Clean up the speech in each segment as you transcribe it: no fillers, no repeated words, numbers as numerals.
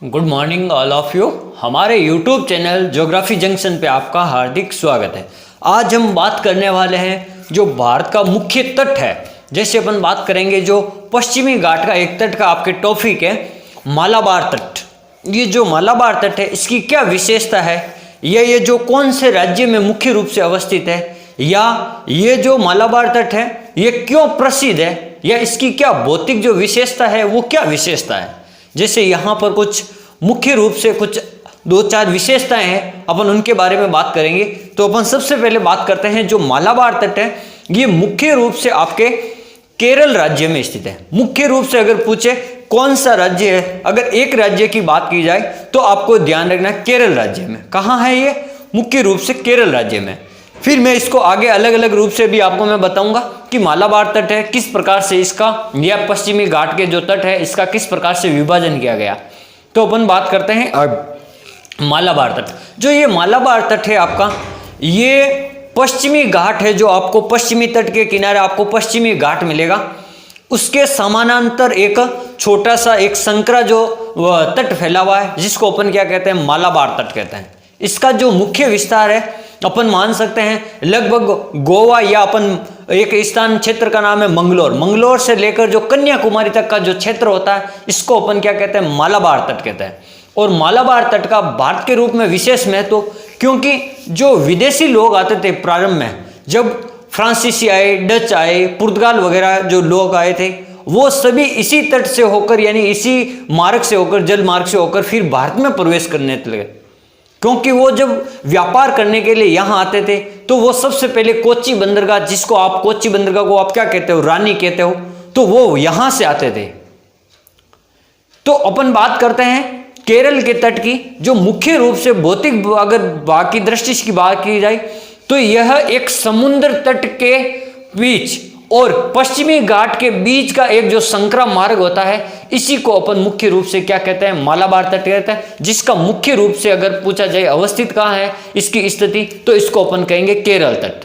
Good morning all of you. हमारे YouTube channel geography junction पे आपका हार्दिक स्वागत है। आज हम बात करने वाले हैं जो भारत का मुख्य तट है। जैसे अपन बात करेंगे जो पश्चिमी घाट का एक तट का आपके टॉपिक है मालाबार तट। ये जो मालाबार तट है इसकी क्या विशेषता है, या ये जो कौन से राज्य में मुख्य रूप से अवस्थित है, या ये जो मालाबार तट है ये क्यों प्रसिद्ध है, या इसकी क्या भौतिक जो विशेषता है वो क्या विशेषता है। जैसे यहाँ पर कुछ मुख्य रूप से कुछ दो चार विशेषताएं हैं, अपन उनके बारे में बात करेंगे। तो अपन सबसे पहले बात करते हैं जो मालाबार तट है ये मुख्य रूप से आपके केरल राज्य में स्थित है। मुख्य रूप से अगर पूछे कौन सा राज्य है, अगर एक राज्य की बात की जाए तो आपको ध्यान रखना केरल राज्य में। कहाँ है ये? मुख्य रूप से केरल राज्य में। फिर मैं इसको आगे अलग अलग रूप से भी आपको मैं बताऊंगा कि मालाबार तट है किस प्रकार से इसका, या पश्चिमी घाट के जो तट है इसका किस प्रकार से विभाजन किया गया। तो अपन बात करते हैं अब मालाबार तट। जो ये मालाबार तट है आपका, ये पश्चिमी घाट है। जो आपको पश्चिमी तट के किनारे आपको पश्चिमी घाट मिलेगा, उसके समानांतर एक छोटा सा एक संकरा जो तट फैला हुआ है जिसको अपन क्या कहते हैं, मालाबार तट कहते हैं। इसका जो मुख्य विस्तार है अपन मान सकते हैं लगभग गोवा, या अपन एक स्थान क्षेत्र का नाम है मंगलोर। मंगलोर से लेकर जो कन्याकुमारी तक का जो क्षेत्र होता है इसको अपन क्या कहते हैं, मालाबार तट कहते हैं। और मालाबार तट का भारत के रूप में विशेष महत्व, क्योंकि जो विदेशी लोग आते थे प्रारंभ में, जब फ्रांसीसी आए, डच आए, पुर्तगाल वगैरह जो लोग आए थे, वो सभी इसी तट से होकर यानी इसी मार्ग से होकर, जल मार्ग से होकर फिर भारत में प्रवेश करने लगे। क्योंकि वो जब व्यापार करने के लिए यहाँ आते थे तो वो सबसे पहले कोच्चि बंदरगाह, जिसको आप कोच्चि बंदरगाह को आप क्या कहते हो, रानी कहते हो, तो वो यहां से आते थे। तो अपन बात करते हैं केरल के तट की। जो मुख्य रूप से भौतिक अगर बाकी दृष्टि की बात की जाए तो यह एक समुद्र तट के बीच और पश्चिमी घाट के बीच का एक जो संकरा मार्ग होता है, इसी को अपन मुख्य रूप से क्या कहते हैं, मालाबार तट कहते हैं। जिसका मुख्य रूप से अगर पूछा जाए अवस्थित कहाँ है इसकी स्थिति, तो इसको अपन कहेंगे केरल तट।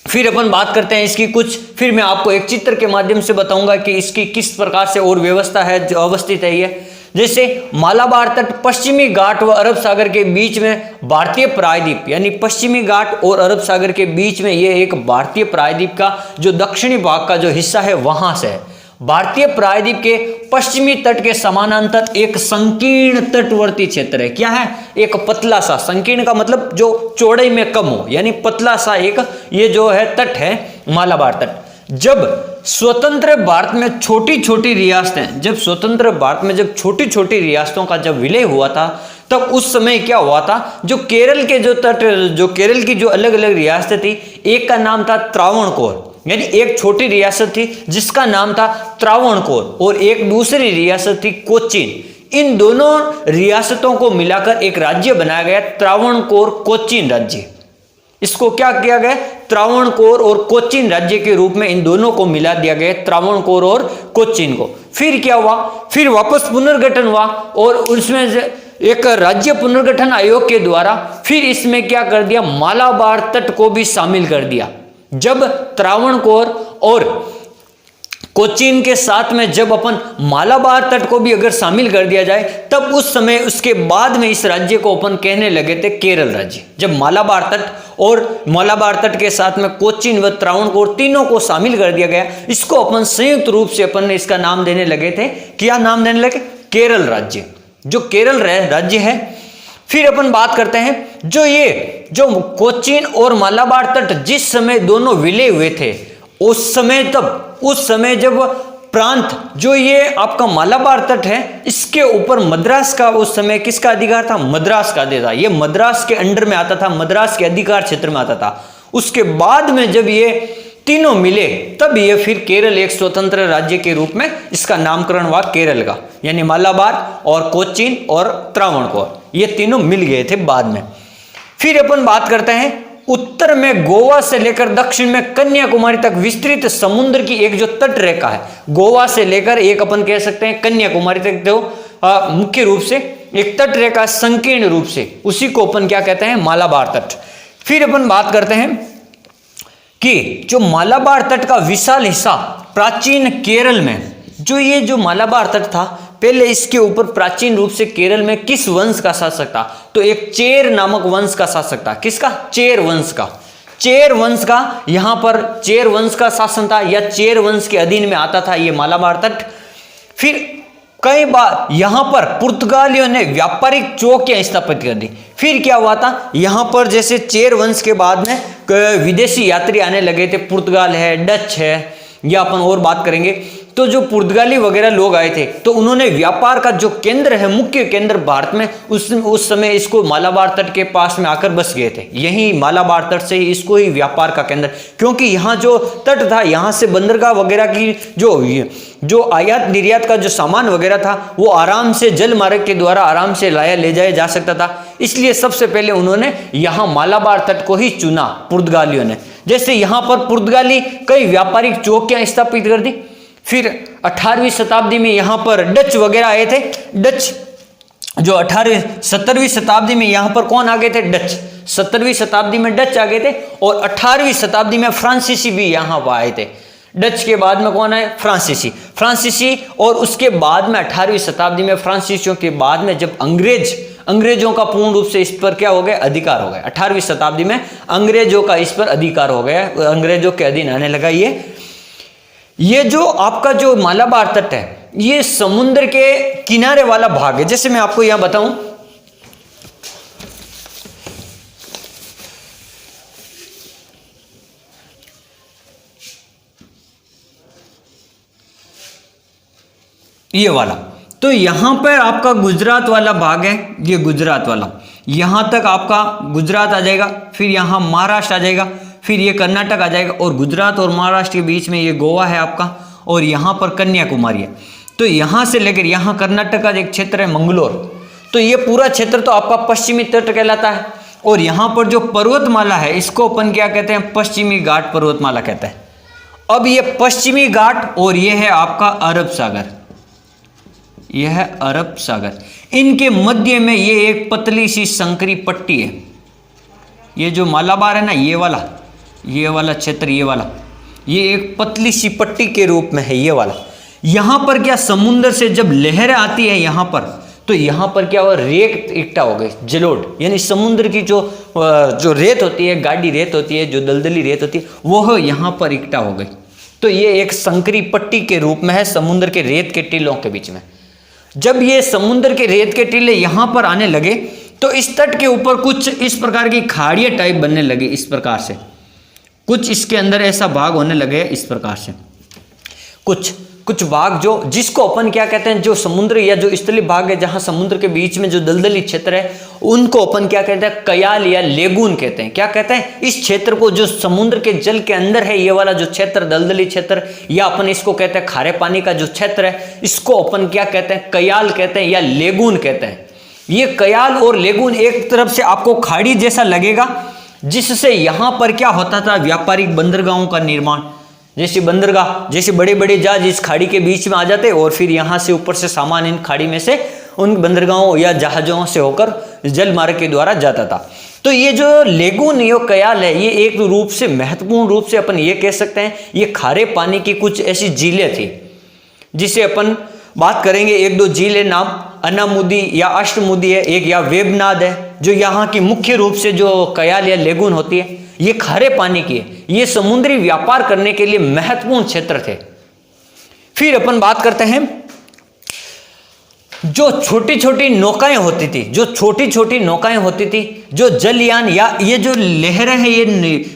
फिर अपन बात करते हैं इसकी कुछ, फिर मैं आपको एक चित्र के माध्यम से बताऊंगा कि इसकी किस प्रकार से और व्यवस्था है जो अवस्थित है ये। जैसे मालाबार तट पश्चिमी घाट व अरब सागर के बीच में भारतीय प्रायद्वीप, यानी पश्चिमी घाट और अरब सागर के बीच में ये एक भारतीय प्रायद्वीप का जो दक्षिणी भाग का जो हिस्सा है वहां से है। भारतीय प्रायद्वीप के पश्चिमी तट के समानांतर एक संकीर्ण तटवर्ती क्षेत्र है। क्या है? एक पतला सा, संकीर्ण का मतलब जो चौड़ाई में कम हो, यानी पतला सा एक ये जो है तट है मालाबार तट। जब स्वतंत्र भारत में छोटी छोटी रियासतें, जब स्वतंत्र भारत में जब छोटी छोटी रियासतों का जब विलय हुआ था, तब उस समय क्या हुआ था, जो केरल के जो तट, जो केरल की जो अलग अलग रियासतें थी, एक का नाम था त्रावणकोर, यानी एक छोटी रियासत थी जिसका नाम था त्रावणकोर, और एक दूसरी रियासत थी कोचीन। इन दोनों रियासतों को मिलाकर एक राज्य बनाया गया, त्रावणकोर कोचीन राज्य। इसको क्या किया गया, त्रावणकोर और कोचीन राज्य के रूप में इन दोनों को मिला दिया गया, त्रावणकोर और कोचीन को। फिर क्या हुआ, फिर वापस पुनर्गठन हुआ और उसमें एक राज्य पुनर्गठन आयोग के द्वारा फिर इसमें क्या कर दिया, मालाबार तट को भी शामिल कर दिया। जब त्रावणकोर और कोचीन के साथ में जब अपन मालाबार तट को भी अगर शामिल कर दिया जाए, तब उस समय उसके बाद में इस राज्य को अपन कहने लगे थे केरल राज्य। जब मालाबार तट और मालाबार तट के साथ में कोचीन व त्रावणकोर तीनों को शामिल कर दिया गया, इसको अपन संयुक्त रूप से अपन ने इसका नाम देने लगे थे। क्या नाम देने लगे? केरल राज्य, जो केरल राज्य है। फिर अपन बात करते हैं जो कोचीन और मालाबार तट जिस समय दोनों विलय हुए थे, उस समय जब प्रांत जो ये आपका मालाबार तट है, इसके ऊपर मद्रास का उस समय किसका अधिकार था? मद्रास का अधिकार था। ये मद्रास के अंडर में आता था, मद्रास के अधिकार क्षेत्र में आता था। उसके बाद में जब ये तीनों मिले, तब ये फिर केरल एक स्वतंत्र राज्य के रूप में इसका नामकरण हुआ केरल का, यानी मालाबार और कोचीन और त्रावणकोर ये तीनों मिल गए थे बाद में। फिर अपन बात करते हैं उत्तर में गोवा से लेकर दक्षिण में कन्याकुमारी तक विस्तृत समुद्र की एक जो तट रेखा है, गोवा से लेकर एक अपन कह सकते हैं कन्याकुमारी तक जो मुख्य रूप से एक तट रेखा संकीर्ण रूप से, उसी को अपन क्या कहते हैं, मालाबार तट। फिर अपन बात करते हैं कि जो मालाबार तट का विशाल हिस्सा प्राचीन केरल में, जो ये जो मालाबार तट था पहले इसके ऊपर प्राचीन रूप से केरल में किस वंश का शासक था? तो एक चेर नामक वंश का शासक था। किसका? चेर वंश का। चेर वंश का यहां पर चेर वंश का शासन था या चेर वंश के अधीन में आता था ये मालाबार तट। फिर कई बार यहां पर पुर्तगालियों ने व्यापारिक चौकियां स्थापित कर दी। फिर क्या हुआ था, यहां पर जैसे चेर वंश के बाद में विदेशी यात्री आने लगे थे, पुर्तगाल है, डच है, या अपन और बात करेंगे। तो जो पुर्तगाली वगैरह लोग आए थे तो उन्होंने व्यापार का जो केंद्र है, मुख्य केंद्र भारत में, उस समय इसको मालाबार तट के पास में आकर बस गए थे। यही मालाबार तट से ही इसको ही व्यापार का केंद्र, क्योंकि यहाँ जो तट था यहाँ से बंदरगाह वगैरह की जो आयात निर्यात का जो सामान वगैरह था वो आराम से जल मार्ग के द्वारा आराम से ले जाया जा सकता था। इसलिए सबसे पहले उन्होंने यहाँ मालाबार तट को ही चुना पुर्तगालियों ने। जैसे यहाँ पर पुर्तगाली कई व्यापारिक चौकियां स्थापित कर दी। फिर 18वीं शताब्दी में यहाँ पर डच वगैरह आए थे। डच जो 17वीं शताब्दी में यहाँ पर कौन आ गए थे? डच। 17वीं शताब्दी में डच आ गए थे और 18वीं शताब्दी में फ्रांसीसी भी यहाँ पर आए थे। डच के बाद में कौन आए? फ्रांसीसी। और उसके बाद में 18वीं शताब्दी में फ्रांसीसियों के बाद में जब अंग्रेजों का पूर्ण रूप से इस पर क्या हो गया? अधिकार हो गया। 18वीं शताब्दी में अंग्रेजों का इस पर अधिकार हो गया, अंग्रेजों के अधीन आने लगा। ये जो आपका जो मालाबार तट है ये समुद्र के किनारे वाला भाग है। जैसे मैं आपको यहां बताऊं, ये वाला, तो यहां पर आपका गुजरात वाला भाग है, ये गुजरात वाला, यहां तक आपका गुजरात आ जाएगा, फिर यहां महाराष्ट्र आ जाएगा, फिर ये कर्नाटक आ जाएगा, और गुजरात और महाराष्ट्र के बीच में ये गोवा है आपका, और यहाँ पर कन्याकुमारी है। तो यहाँ से लेकर यहाँ कर्नाटक का एक क्षेत्र है मंगलोर, तो ये पूरा क्षेत्र तो आपका पश्चिमी तट कहलाता है। और यहाँ पर जो पर्वतमाला है इसको अपन क्या कहते हैं? पश्चिमी घाट पर्वतमाला कहते हैं। अब ये पश्चिमी घाट और ये है आपका अरब सागर, यह है अरब सागर। इनके मध्य में ये एक पतली सी संकरी पट्टी है। ये जो मालाबार है ना, ये वाला क्षेत्र, ये एक पतली सी पट्टी के रूप में है, ये वाला। यहां पर क्या समुद्र से जब लहरें आती है यहां पर, तो यहां पर क्या हुआ? रेत इकट्ठा हो गई, जलोढ़, यानी समुद्र की जो रेत होती है, गाढ़ी रेत होती है, जो दलदली रेत होती है, वो यहां पर इकट्ठा हो गई। तो ये एक संकरी पट्टी के रूप में है समुद्र के रेत के टीलों के बीच में। जब ये समुद्र के रेत के टीले यहां पर आने लगे तो इस तट के ऊपर कुछ इस प्रकार की खाड़ियां टाइप बनने लगी। इस प्रकार से कुछ इसके अंदर ऐसा भाग होने लगे, इस प्रकार से कुछ भाग जो जिसको अपन क्या कहते हैं, जो समुद्र या जो स्थलीय भाग है, जहां समुद्र के बीच में जो दलदली क्षेत्र है, उनको अपन क्या कहते हैं? कयाल या लेगून कहते हैं। क्या कहते हैं? इस क्षेत्र को जो समुद्र के जल के अंदर है, ये वाला जो क्षेत्र दलदली क्षेत्र, या अपन इसको कहते हैं खारे पानी का जो क्षेत्र है, इसको अपन क्या कहते हैं? कयाल कहते हैं या लेगून कहते हैं। ये कयाल और लेगून एक तरफ से आपको खाड़ी जैसा लगेगा, जिससे यहां पर क्या होता था? व्यापारिक बंदरगाहों का निर्माण। जैसे बंदरगाह, जैसे बड़े बड़े जहाज इस खाड़ी के बीच में आ जाते और फिर यहां से ऊपर से सामान इन खाड़ी में से उन बंदरगाहों या जहाजों से होकर जल मार्ग के द्वारा जाता था। तो ये जो लेगून, ये कयाल है, ये एक रूप से महत्वपूर्ण रूप से अपन ये कह सकते हैं, ये खारे पानी की कुछ ऐसी झीलें थी, जिसे अपन बात करेंगे। एक दो झील है, नाम अनामुदी या अष्टमुदी है, एक या वेबनाद है, जो यहाँ की मुख्य रूप से जो कयाल या लेगून होती है, ये खारे पानी की है। ये समुद्री व्यापार करने के लिए महत्वपूर्ण क्षेत्र थे। फिर अपन बात करते हैं जो छोटी छोटी नौकाएं होती थी, जो जलयान या ये जो लहरें हैं, ये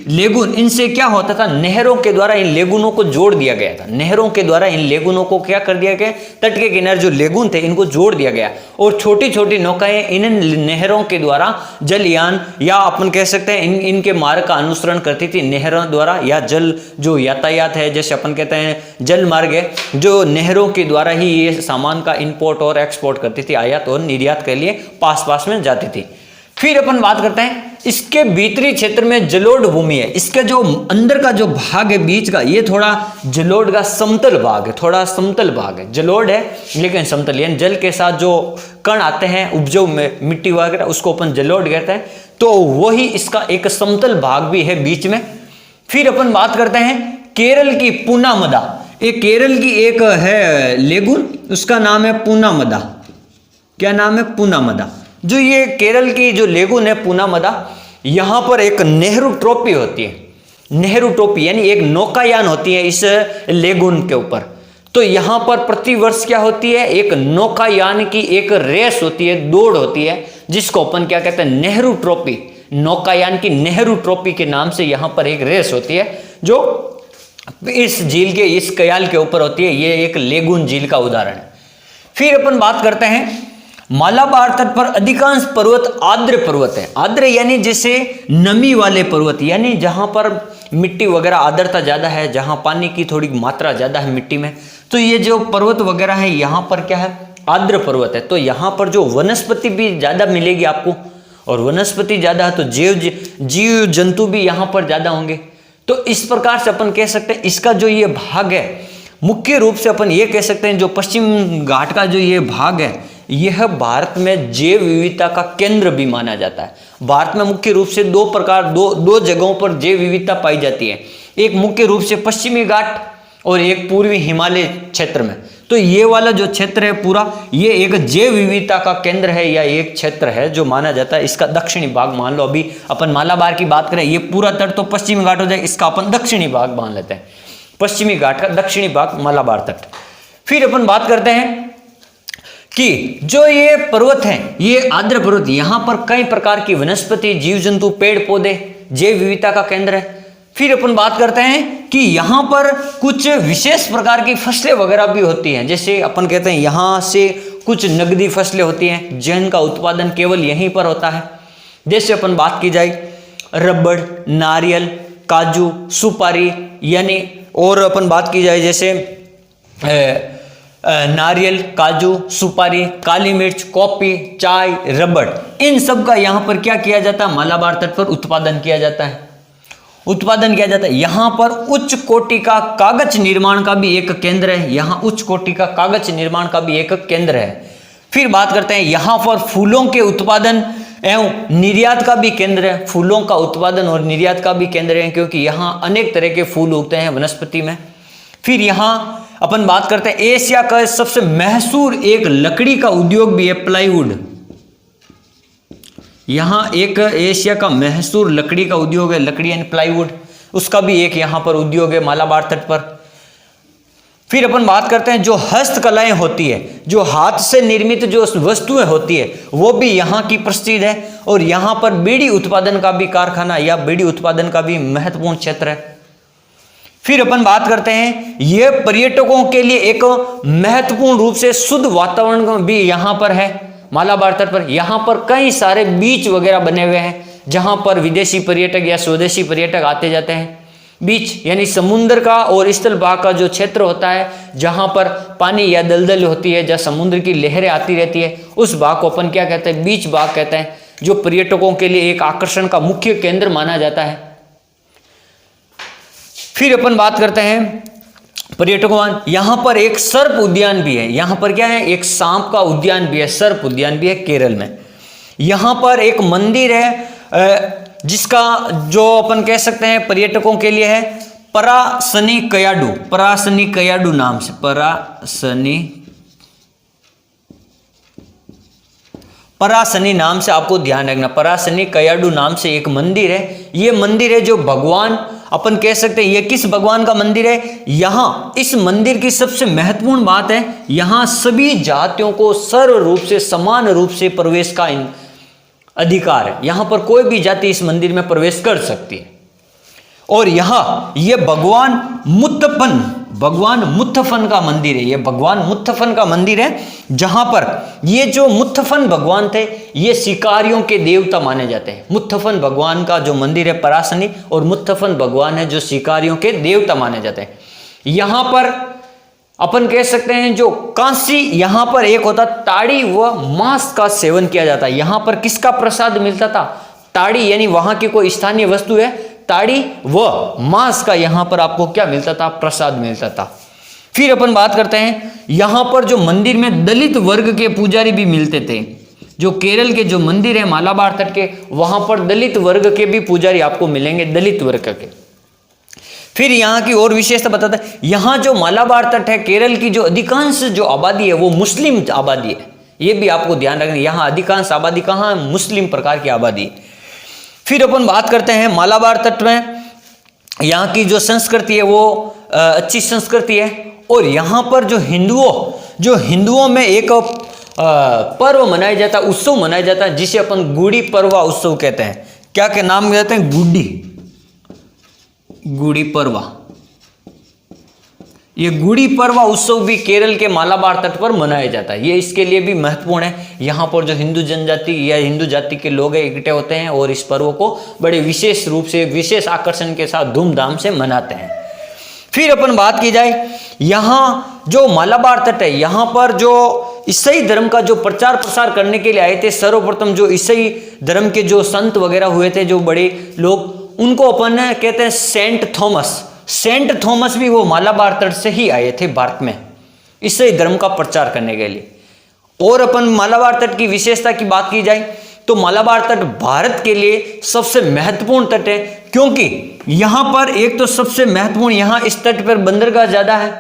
लेगुन, इनसे क्या होता था? नहरों के द्वारा इन लेगुनों को जोड़ दिया गया था। नहरों के द्वारा इन लेगुनों को क्या कर दिया गया? तट के किनारे जो लेगुन थे इनको जोड़ दिया गया, और छोटी छोटी नौकाएं इन नहरों के द्वारा जलयान या अपन कह सकते हैं इनके मार्ग का अनुसरण करती थी नहरों द्वारा, या जल जो यातायात है, जैसे अपन कहते हैं जल मार्ग है, जो नहरों के द्वारा ही ये सामान का इंपोर्ट और एक्सपोर्ट करती थी, आयात और निर्यात के लिए पास में जाती थी। फिर अपन बात करते हैं इसके भीतरी क्षेत्र में जलोढ़ भूमि है। इसके जो अंदर का जो भाग है बीच का, ये थोड़ा जलोढ़ का समतल भाग है, थोड़ा समतल भाग है, जलोढ़ है लेकिन समतल, यानी जल के साथ जो कण आते हैं उपजाऊ में मिट्टी वगैरह, उसको अपन जलोढ़ कहते हैं। तो वही इसका एक समतल भाग भी है बीच में। फिर अपन बात करते हैं केरल की पूनामदा। एक केरल की एक है लेगुन, उसका नाम है पूनामदा। क्या नाम है? पूनामदा। जो ये केरल की जो लेगुन है पूनामदा, यहाँ पर एक नेहरू ट्रॉफी होती है। नेहरू ट्रॉफी यानी एक नौकायान होती है इस लेगुन के ऊपर। तो यहाँ पर प्रतिवर्ष क्या होती है? एक नौकायान की एक रेस होती है, दौड़ होती है, जिसको अपन क्या कहते हैं? नेहरू ट्रॉफी। नौकायान की नेहरू ट्रॉफी के नाम से यहाँ पर एक रेस होती है, जो इस झील के, इस कयाल के ऊपर होती है। ये एक लेगुन झील का उदाहरण है। फिर अपन बात करते हैं, मालाबार तट पर अधिकांश पर्वत आर्द्र पर्वत है। आर्द्र यानी जैसे नमी वाले पर्वत, यानी जहां पर मिट्टी वगैरह आर्द्रता ज्यादा है, जहां पानी की थोड़ी मात्रा ज्यादा है मिट्टी में, तो ये जो पर्वत वगैरह है यहाँ पर क्या है? आर्द्र पर्वत है। तो यहाँ पर जो वनस्पति भी ज्यादा मिलेगी आपको, और वनस्पति ज्यादा है तो जीव जंतु भी यहाँ पर ज्यादा होंगे। तो इस प्रकार से अपन कह सकते हैं इसका जो ये भाग है, मुख्य रूप से अपन ये कह सकते हैं जो पश्चिम घाट का जो ये भाग है, यह भारत में जैव विविधता का केंद्र भी माना जाता है। भारत में मुख्य रूप से दो जगहों पर जैव विविधता पाई जाती है। एक मुख्य रूप से पश्चिमी घाट और एक पूर्वी हिमालय क्षेत्र में। तो ये वाला जो क्षेत्र है पूरा, ये एक जैव विविधता का केंद्र है, या एक क्षेत्र है जो माना जाता है। इसका दक्षिणी भाग मान लो, अभी अपन मालाबार की बात करें, ये पूरा तट तो पश्चिमी घाट हो जाए, इसका अपन दक्षिणी भाग मान लेते हैं। पश्चिमी घाट का दक्षिणी भाग मालाबार तट। फिर अपन बात करते हैं कि जो ये पर्वत हैं, ये आर्द्र पर्वत, यहाँ पर कई प्रकार की वनस्पति, जीव जंतु, पेड़ पौधे, जैव विविधता का केंद्र है। फिर अपन बात करते हैं कि यहाँ पर कुछ विशेष प्रकार की फसलें वगैरह भी होती हैं। जैसे अपन कहते हैं यहाँ से कुछ नगदी फसलें होती हैं जिनका उत्पादन केवल यहीं पर होता है। जैसे अपन बात की जाए रबड़, नारियल, काजू, सुपारी, यानी और अपन बात की जाए जैसे नारियल, काजू, सुपारी, काली मिर्च, कॉफी, चाय, रबड़, इन सब का यहाँ पर क्या किया जाता है? मालाबार तट पर उत्पादन किया जाता है। यहाँ पर उच्च कोटि का कागज निर्माण का भी एक केंद्र है। यहाँ उच्च कोटि का कागज निर्माण का भी एक केंद्र है। फिर बात करते हैं, यहाँ पर फूलों के उत्पादन एवं निर्यात का भी केंद्र है। फूलों का उत्पादन और निर्यात का भी केंद्र है, क्योंकि यहाँ अनेक तरह के फूल उगते हैं वनस्पति में। फिर यहाँ अपन बात करते हैं, एशिया का सबसे मशहूर एक लकड़ी का उद्योग भी है, प्लाईवुड। यहाँ एक एशिया का मशहूर लकड़ी का उद्योग है, लकड़ी यानी प्लाईवुड, उसका भी एक यहाँ पर उद्योग है मालाबार तट पर। फिर अपन बात करते हैं जो हस्तकलाएं होती है, जो हाथ से निर्मित जो वस्तुएं होती है, वो भी यहाँ की प्रसिद्ध है। और यहाँ पर बीड़ी उत्पादन का भी कारखाना या बीड़ी उत्पादन का भी महत्वपूर्ण क्षेत्र है। फिर अपन बात करते हैं, ये पर्यटकों के लिए एक महत्वपूर्ण रूप से शुद्ध वातावरण भी यहाँ पर है मालाबार तट पर। यहाँ पर कई सारे बीच वगैरह बने हुए हैं, जहाँ पर विदेशी पर्यटक या स्वदेशी पर्यटक आते जाते हैं। बीच यानी समुद्र का और स्थल भाग का जो क्षेत्र होता है, जहाँ पर पानी या दलदल होती है, जहाँ समुद्र की लहरें आती रहती है, उस भाग को अपन क्या कहते हैं? बीच भाग कहते हैं, जो पर्यटकों के लिए एक आकर्षण का मुख्य केंद्र माना जाता है। फिर अपन बात करते हैं पर्यटकों, यहाँ पर एक सर्प उद्यान भी है। यहाँ पर क्या है? एक सांप का उद्यान भी है, सर्प उद्यान भी है केरल में। यहाँ पर एक मंदिर है जिसका जो अपन कह सकते हैं पर्यटकों के लिए है परासनी कयाडू, परासनी कयाडू नाम से, परासनी नाम से आपको ध्यान रखना, परासनी कयाडू नाम से एक मंदिर है। ये मंदिर है जो भगवान, अपन कह सकते हैं ये किस भगवान का मंदिर है? यहाँ इस मंदिर की सबसे महत्वपूर्ण बात है, यहाँ सभी जातियों को सर्व रूप से समान रूप से प्रवेश का अधिकार है। यहाँ पर कोई भी जाति इस मंदिर में प्रवेश कर सकती है। और यहाँ ये भगवान मुत्थफन का मंदिर है। ये भगवान मुत्थफन का मंदिर है, जहां पर ये जो मुत्थफन भगवान थे, ये शिकारियों के देवता माने जाते हैं। मुत्थफन भगवान का जो मंदिर है परासनी, और मुत्थफन भगवान है जो शिकारियों के देवता माने जाते हैं। यहाँ पर अपन कह सकते हैं जो कांसी, यहाँ पर एक होता ताड़ी व मांस का सेवन किया जाता है। यहाँ पर किसका प्रसाद मिलता था? ताड़ी, यानी वहां की कोई स्थानीय वस्तु है, ताड़ी व मांस का यहाँ पर आपको क्या मिलता था? प्रसाद मिलता था। फिर अपन बात करते हैं, यहाँ पर जो मंदिर में दलित वर्ग के पुजारी भी मिलते थे। जो केरल के जो मंदिर है मालाबार तट के, वहां पर दलित वर्ग के भी पुजारी आपको मिलेंगे, दलित वर्ग के। फिर यहाँ की और विशेषता बताता है, यहाँ जो मालाबार तट है, केरल की जो अधिकांश जो आबादी है वो मुस्लिम आबादी है। ये भी आपको ध्यान रखना, यहाँ अधिकांश आबादी कहाँ है, मुस्लिम प्रकार की आबादी है। फिर अपन बात करते हैं मालाबार तट में, यहाँ की जो संस्कृति है वो अच्छी संस्कृति है। और यहाँ पर जो हिंदुओं में एक पर्व मनाया जाता है, उत्सव मनाया जाता है, जिसे अपन गुड़ी पड़वा उत्सव कहते हैं। क्या के नाम कहते हैं, गुड़ी पड़वा। ये गुड़ी पड़वा उत्सव भी केरल के मालाबार तट पर मनाया जाता है। ये इसके लिए भी महत्वपूर्ण है। यहाँ पर जो हिंदू जनजाति या हिंदू जाति के लोग इकट्ठे होते हैं और इस पर्व को बड़े विशेष रूप से, विशेष आकर्षण के साथ धूमधाम से मनाते हैं। फिर अपन बात की जाए, यहाँ जो मालाबार तट है, यहाँ पर जो ईसाई धर्म का जो प्रचार प्रसार करने के लिए आए थे, सर्वप्रथम जो ईसाई धर्म के जो संत वगैरह हुए थे, जो बड़े लोग, उनको अपन कहते हैं सेंट थॉमस भी वो मालाबार तट से ही आए थे भारत में ईसाई धर्म का प्रचार करने के लिए। और अपन मालाबार तट की विशेषता की बात की जाए तो मालाबार तट भारत के लिए सबसे महत्वपूर्ण तट है, क्योंकि यहाँ पर एक तो सबसे महत्वपूर्ण, यहाँ इस तट पर बंदरगाह ज्यादा है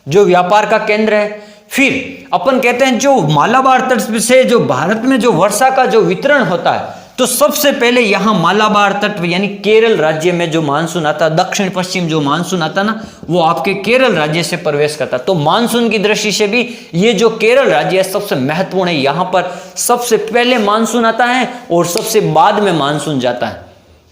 जो व्यापार का केंद्र है। फिर अपन कहते हैं जो मालाबार तट से जो भारत में जो वर्षा का जो वितरण होता है, तो सबसे पहले यहाँ मालाबार तट यानी केरल राज्य में जो मानसून आता, दक्षिण पश्चिम जो मानसून आता ना, वो आपके केरल राज्य से प्रवेश करता। तो मानसून की दृष्टि से भी ये जो केरल राज्य है सबसे महत्वपूर्ण है। यहाँ पर सबसे पहले मानसून आता है और सबसे बाद में मानसून जाता है।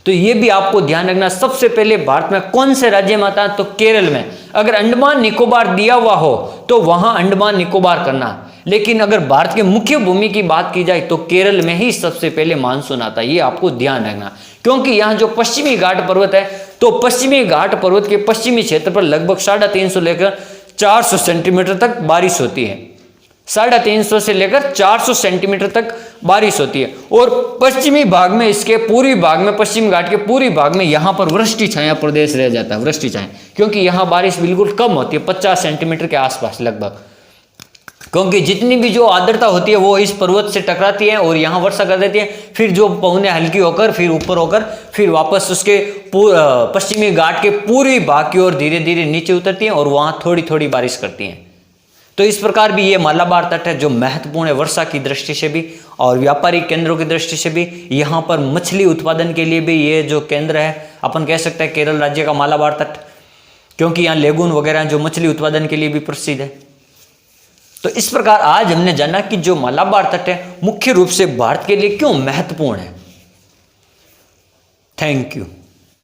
तो ये भी आपको ध्यान रखना, सबसे पहले भारत में कौन से राज्य में आता है, तो केरल में। अगर अंडमान निकोबार दिया हुआ हो तो वहां अंडमान निकोबार करना, लेकिन अगर भारत के मुख्य भूमि की बात की जाए तो केरल में ही सबसे पहले मानसून आता है। ये आपको ध्यान रखना, क्योंकि यहाँ जो पश्चिमी घाट पर्वत है, तो पश्चिमी घाट पर्वत के पश्चिमी क्षेत्र पर लगभग 350 लेकर 400 सेंटीमीटर तक बारिश होती है। 350 से लेकर 400 सेंटीमीटर तक बारिश होती है। और पश्चिमी भाग में, इसके पूर्वी भाग में, पश्चिम घाट के पूर्वी भाग में यहाँ पर वृष्टि छाया प्रदेश रह जाता है, वृष्टि छाया, क्योंकि यहाँ बारिश बिल्कुल कम होती है, 50 सेंटीमीटर के आसपास लगभग, क्योंकि जितनी भी जो आर्द्रता होती है वो इस पर्वत से टकराती है और यहाँ वर्षा कर देती है। फिर जो पवनें हल्की होकर फिर ऊपर होकर फिर वापस उसके पश्चिमी घाट के पूर्वी भाग की ओर धीरे धीरे नीचे उतरती हैं और वहाँ थोड़ी थोड़ी बारिश करती हैं। तो इस प्रकार भी ये मालाबार तट है जो महत्वपूर्ण है वर्षा की दृष्टि से भी और व्यापारिक केंद्रों की दृष्टि से भी। यहाँ पर मछली उत्पादन के लिए भी ये जो केंद्र है, अपन कह सकते हैं केरल राज्य का मालाबार तट, क्योंकि यहाँ लेगून वगैरह जो मछली उत्पादन के लिए भी प्रसिद्ध है। तो इस प्रकार आज हमने जाना कि जो मालाबार तट है मुख्य रूप से भारत के लिए क्यों महत्वपूर्ण है। Thank you.